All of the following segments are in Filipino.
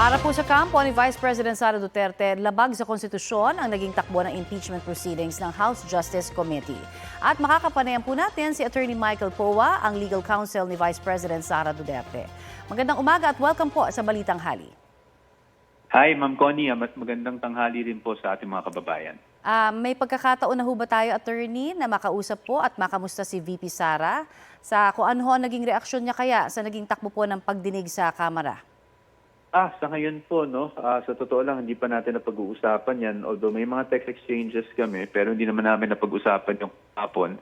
Para po sa kampo ni Vice President Sara Duterte, labag sa konstitusyon ang naging takbo ng impeachment proceedings ng House Justice Committee. At makakapanayan po natin si Attorney Michael Powa, ang legal counsel ni Vice President Sara Duterte. Magandang umaga at welcome po sa Balitang Hali. Hi, Ma'am Connie. Mas magandang tanghali rin po sa ating mga kababayan. May pagkakataon na ho ba tayo, Attorney, na makausap po at makamusta si VP Sara sa kung ano ho ang naging reaksyon niya kaya sa naging takbo po ng pagdinig sa Kamara? Sa ngayon po, no, sa totoo lang, hindi pa natin napag-uusapan yan. Although may mga text exchanges kami, pero hindi naman namin napag-usapan yung hapon.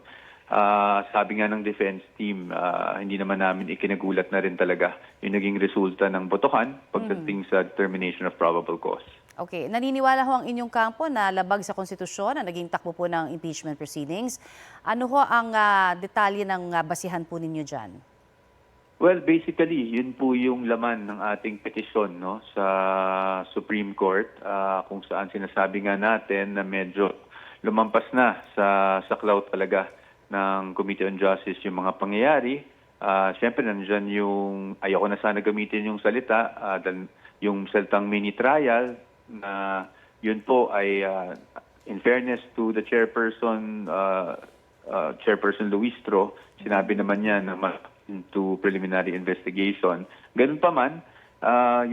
Sabi nga ng defense team, hindi naman namin ikinagulat na rin talaga yung naging resulta ng botohan pagdating sa determination of probable cause. Okay, naniniwala ho ang inyong kampo na labag sa konstitusyon na naging takbo po ng impeachment proceedings. Ano ho ang detalye ng basihan po ninyo dyan? Well, basically, yun po yung laman ng ating petisyon, no, sa Supreme Court, kung saan sinasabi nga natin na medyo lumampas na sa saklaw talaga ng Committee on Justice yung mga pangyayari. Siyempre, nandyan yung, ayoko na sana gamitin yung salita, yung salitang mini trial, na yun po ay, in fairness to the chairperson, Chairperson Luistro, sinabi naman niya na into preliminary investigation. Ganun pa man,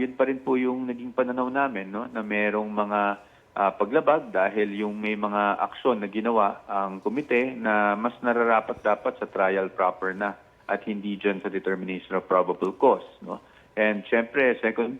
yun pa rin po yung naging pananaw namin, no, na merong mga paglabag dahil yung may mga aksyon na ginawa ang komite na mas nararapat dapat sa trial proper na at hindi dyan sa determination of probable cause. No? And syempre, second,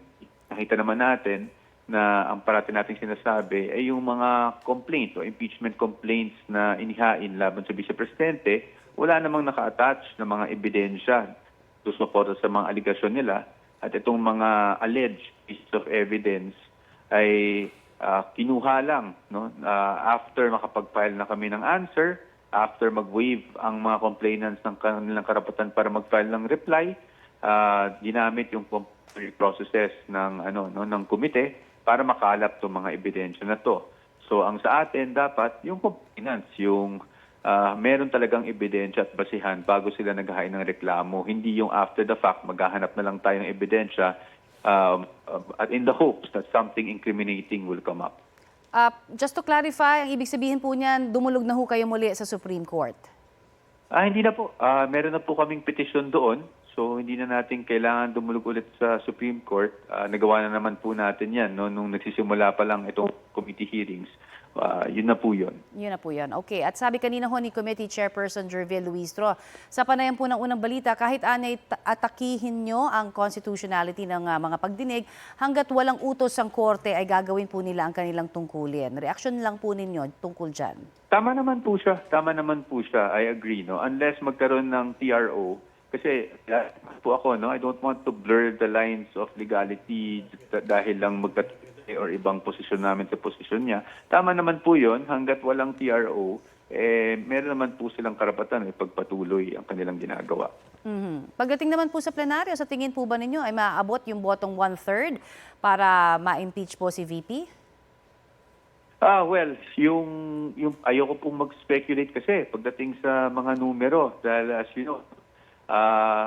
nakita naman natin na ang parati nating sinasabi ay yung mga complaint o impeachment complaints na inihain laban sa Vice Presidente, wala namang naka-attach na mga ebidensya to support sa mga aligasyon nila. At itong mga alleged pieces of evidence ay kinuha lang, no? After makapag-file na kami ng answer, after mag-waive ang mga complainants ng kanilang karapatan para mag-file ng reply, ginamit yung processes ng ng komite para makalap itong mga ebidensya na to. So ang sa atin dapat yung complainants, yung meron talagang ebidensya at basihan bago sila naghahain ng reklamo. Hindi yung after the fact, maghahanap na lang tayo ng ebidensya at in the hopes that something incriminating will come up. Just to clarify, ang ibig sabihin po niyan, dumulog na ho kayo muli sa Supreme Court? Hindi na po. Meron na po kaming petisyon doon. So hindi na natin kailangan dumulog ulit sa Supreme Court. Nagawa na naman po natin yan, no, nung nagsisimula pa lang itong committee hearings. Yun na po yun. Yun na po yun. Okay. At sabi kanina ho ni Committee Chairperson Jervil Luistro, sa panayam po ng unang balita, kahit anay atakihin nyo ang constitutionality ng mga pagdinig, hanggat walang utos ang korte ay gagawin po nila ang kanilang tungkulin. Reaksyon lang po ninyo tungkol dyan. Tama naman po siya. Tama naman po siya. I agree. No? Unless magkaroon ng TRO, kasi po ako, no, I don't want to blur the lines of legality dahil lang or ibang posisyon namin sa posisyon niya. Tama naman po yun, hanggat walang TRO, meron naman po silang karapatan ipagpatuloy ang kanilang ginagawa. Pagdating naman po sa plenaryo, sa tingin po ba ninyo ay maaabot yung botong 1/3 para ma-impeach po si VP? Well, yung ayoko pong mag-speculate kasi pagdating sa mga numero, dahil as you know,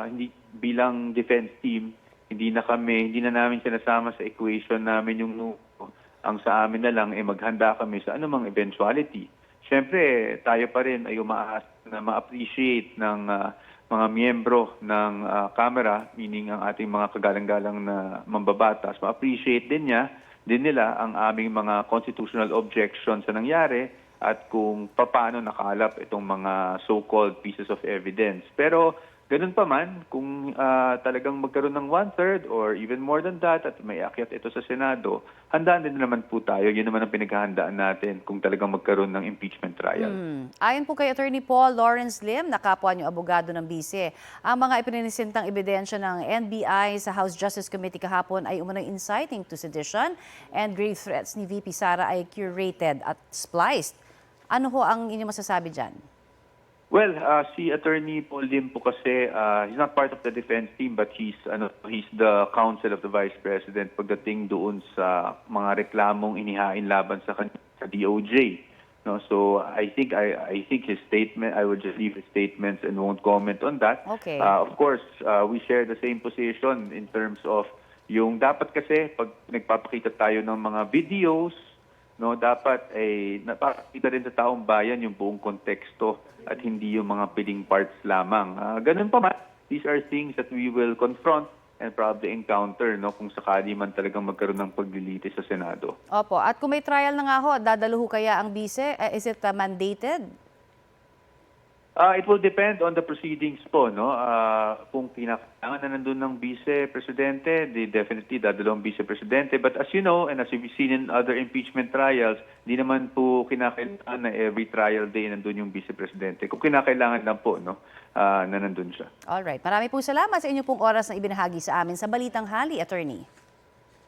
hindi bilang defense team, hindi na namin sinasama sa equation namin yung numero. Ang sa amin na lang maghanda kami sa anumang eventuality. Siyempre, tayo pa rin ay umaas na ma-appreciate ng mga miyembro ng Kamara, meaning ang ating mga kagalang-galang na mambabatas, ma-appreciate din nila ang aming mga constitutional objections sa nangyari at kung paano nakalap itong mga so-called pieces of evidence. Pero ganun pa man, kung talagang magkaroon ng 1/3 or even more than that at may akyat ito sa Senado, handaan din naman po tayo. Yun naman ang pinaghahandaan natin kung talagang magkaroon ng impeachment trial. Ayon po kay Attorney Paul Lawrence Lim, nakapwa niyo abogado ng bise, ang mga ipininisintang ebidensya ng NBI sa House Justice Committee kahapon ay umano'y inciting to sedition and grave threats ni VP Sara ay curated at spliced. Ano ho ang inyong masasabi dyan? Well, si Attorney Paul Lim po kasi, he's not part of the defense team but he's the counsel of the Vice President pagdating doon sa mga reklamong inihain laban sa DOJ. No, so I think his statement, I would just leave his statements and won't comment on that. Okay. Of course, we share the same position in terms of Yung dapat kasi pag nagpapakita tayo ng mga videos, no, dapat ay napakita rin sa taong bayan yung buong konteksto at hindi yung mga piling parts lamang. Ganun pa man, these are things that we will confront and probably encounter, no, kung sakali man talagang magkaroon ng paglilitis sa Senado. Opo, at kung may trial na nga ho, dadalo ho kaya ang bise? Is it mandated? It will depend on the proceedings po, no? Kung kinakailangan na nandun ng vice-presidente, definitely dadalawang vice-presidente. But as you know, and as we've seen in other impeachment trials, di naman po kinakailangan na every trial day nandun yung vice-presidente. Kung kinakailangan lang po, no, na nandun siya. Alright, marami po salamat sa inyo pong oras na ibinahagi sa amin sa Balitang Hali, Attorney.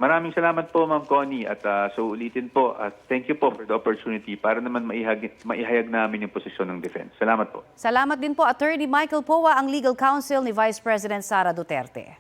Maraming salamat po, Ma'am Connie. At so ulitin po, thank you po for the opportunity para naman maihayag namin yung posisyon ng defense. Salamat po. Salamat din po, Attorney Michael Poa, ang legal counsel ni Vice President Sara Duterte.